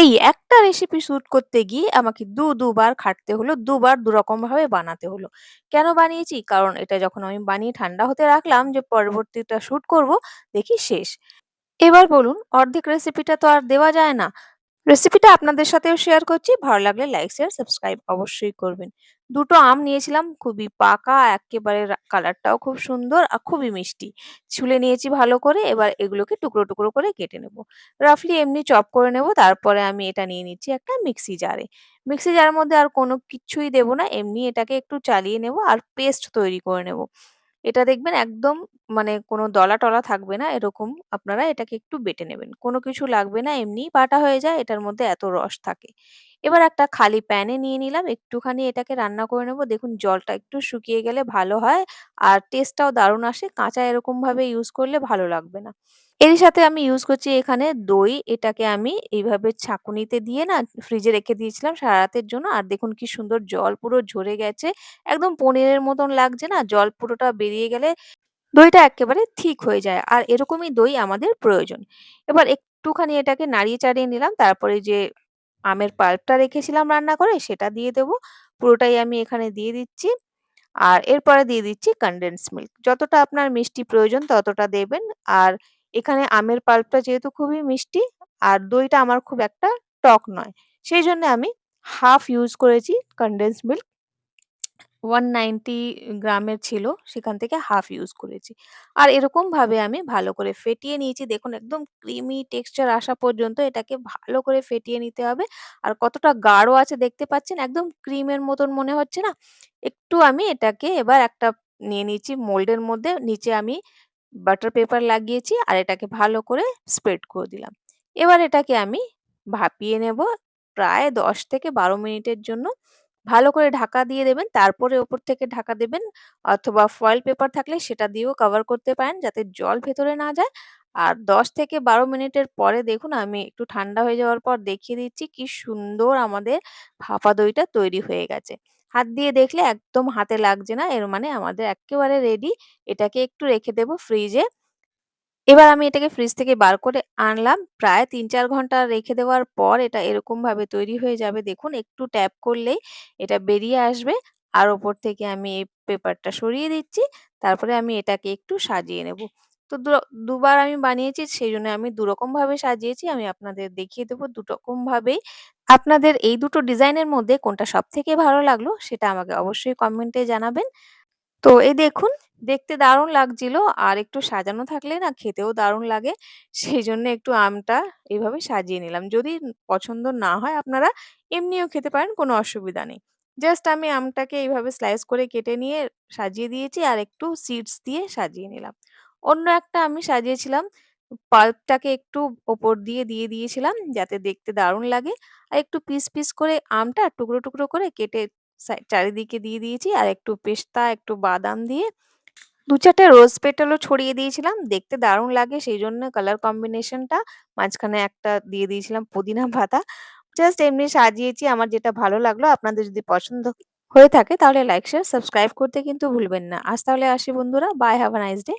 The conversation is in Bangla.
এই একটা রেসিপি শুট করতে গিয়ে আমাকে দুবার খাটতে হলো। দুবার দুরকম ভাবে বানাতে হলো। কেন বানিয়েছি? কারণ এটা যখন আমি বানিয়ে ঠান্ডা হতে রাখলাম যে পরবর্তীটা শুট করব, দেখি শেষ। এবার বলুন অর্ধেক রেসিপিটা তো আর দেওয়া যায় না। রেসিপিটা আপনাদের সাথেও শেয়ার করছি। ভালো লাগলে লাইক, শেয়ার, সাবস্ক্রাইব অবশ্যই করবেন। ২ টো আম নিয়েছিলাম খুবই পাকা, এক্কেবারে কালারটাও খুব সুন্দর আর খুবই মিষ্টি। ছুলে নিয়েছি ভালো করে। এবার এগুলোকে টুকরো করে কেটে নেব। রাফলি এমনি চপ করে নেব। তারপরে আমি এটা নিয়ে নিচ্ছি একটা মিক্সি জারে। মিক্সি জারের মধ্যে আর কোনো কিচ্ছুই দেব না। এমনি এটাকে একটু চালিয়ে নেব আর পেস্ট তৈরি করে নেব। এটা দেখবেন একদম মানে কোনো দলা-টলা থাকবে না। এরকম আপনারা এটাকে একটু বেটে নেবেন। কোনো কিছু লাগবে না, এমনিই বাটা হয়ে যায়। এটার মধ্যে এত রস থাকে। এবার একটা খালি প্যানে নিয়ে নিলাম। একটুখানি এটাকে রান্না করে নেব। দেখুন জলটা একটু শুকিয়ে গেলে ভালো হয়। আর টেস্টটাও দারুণ আসে। কাঁচা এরকমভাবে ইউজ করলে ভালো লাগবে না। এরই সাথে আমি ইউজ করছি এখানে দই। এটাকে আমি এইভাবে ছাঁকুনিতে দিয়ে না ফ্রিজে রেখে দিয়েছিলাম সারা রাতের জন্য। আর দেখুন কি সুন্দর জল পুরো ঝরে গেছে। একদম পনিরের মতন লাগছে না? জল পুরোটা বেরিয়ে গেলে দইটা এক্কেবারে ঠিক হয়ে যায়। আর এরকমই দই আমাদের প্রয়োজন। এবার একটুখানি এটাকে নাড়িয়ে চাড়িয়ে নিলাম। তারপরে যে আমের পাল্পটা রেখেছিলাম রান্না করে সেটা দিয়ে দেব। পুরোটাই আমি এখানে দিয়ে দিচ্ছি। আর এরপরে দিয়ে দিচ্ছি কনডেন্সড মিল্ক। যতটা আপনার মিষ্টি প্রয়োজন ততটা দেবেন। আর এখানে আমের পাল্পটা যেহেতু খুবই মিষ্টি আর দইটা আমার খুব একটা টক নয়। সেইজন্য আমি হাফ ইউজ করেছি কনডেন্সড মিল্ক। 190 গ্রামের ছিল, সেখান থেকে হাফ ইউজ করেছি। আর এরকমভাবে আমি ভালো করে ফেটিয়ে নিয়েছি। দেখুন একদম ক্রিমি টেক্সচার আসা পর্যন্ত এটাকে ভালো করে ফেটিয়ে নিতে হবে। আর কতটা গাঢ় আছে দেখতে পাচ্ছেন, একদম ক্রিমের মতন মনে হচ্ছে না? একটু আমি এটাকে এবার একটা নিয়ে নিয়েছি মোল্ডের মধ্যে। নিচে আমি বাটার পেপার লাগিয়েছি আর এটাকে ভালো করে স্প্রেড করে দিলাম। এবার এটাকে আমি ভাপিয়ে নেব প্রায় ১০ থেকে ১২ মিনিটের জন্য। ভালো করে ঢাকা দিয়ে দেবেন। তারপরে ওপর থেকে ঢাকা দেবেন অথবা ফয়েল পেপার থাকলে সেটা দিয়েও কভার করতে পারেন যাতে জল ভেতরে না যায়। আর ১০ থেকে ১২ মিনিটের পরে দেখুন আমি একটু ঠান্ডা হয়ে যাওয়ার পর দেখিয়ে দিচ্ছি কি সুন্দর আমাদের ভাপা দইটা তৈরি হয়ে গেছে। হাত দিয়ে দেখলে একদম হাতে লাগছে না। এর মানে আমাদের এক্কেবারে রেডি। এটাকে একটু রেখে দেব ফ্রিজে। এবার আমি এটাকে ফ্রিজ থেকে বার করে আনলাম। প্রায় ৩-৪ ঘন্টা রেখে দেওয়ার পর এটা এরকমভাবে তৈরি হয়ে যাবে। দেখুন একটু ট্যাপ করলেই এটা বেরিয়ে আসবে। আর ওপর থেকে আমি এই পেপারটা সরিয়ে দিচ্ছি। তারপরে আমি এটাকে একটু সাজিয়ে নেব। তো দুবার আমি বানিয়েছি সেইজন্য আমি দুরকমভাবে সাজিয়েছি। আমি আপনাদের দেখিয়ে দেব দুরকম ভাবেই। আপনাদের এই দুটো ডিজাইনের মধ্যে কোনটা সবথেকে ভালো লাগলো সেটা আমাকে অবশ্যই কমেন্টে জানাবেন। তো এই দেখুন, দেখতে দারুণ লাগছিল আর একটু সাজানো থাকলে না খেতেও দারুণ লাগে। সেইজন্য একটু আমটা এভাবে সাজিয়ে নিলাম। যদি পছন্দ না হয় আপনারা এমনিও খেতে পারেন, কোনো অসুবিধা নেই। জাস্ট আমি আমটাকে এইভাবে স্লাইস করে কেটে নিয়ে সাজিয়ে দিয়েছি আর একটু সিডস দিয়ে সাজিয়ে নিলাম। অন্য একটা আমি সাজিয়েছিলাম, পাল্পটাকে একটু ওপর দিয়ে দিয়েছিলাম যাতে দেখতে দারুণ লাগে। আর একটু পিস করে আমটা টুকরো করে কেটে চারিদিকে দিয়ে দিয়েছি আর একটু পেস্তা, একটু বাদাম দিয়ে ২-৪ টে রোজ পেটালও ছড়িয়ে দিয়েছিলাম। দেখতে দারুণ লাগে সেইজন্য কালার কম্বিনেশনটা। মাঝখানে একটা দিয়ে দিয়েছিলাম পুদিনা পাতা। জাস্ট এমনি সাজিয়েছি আমার যেটা ভালো লাগলো। আপনাদের যদি পছন্দ হয়ে থাকে তাহলে লাইক, শেয়ার, সাবস্ক্রাইব করতে কিন্তু ভুলবেন না। আজ তাহলে আসি বন্ধুরা। Bye, have a nice day.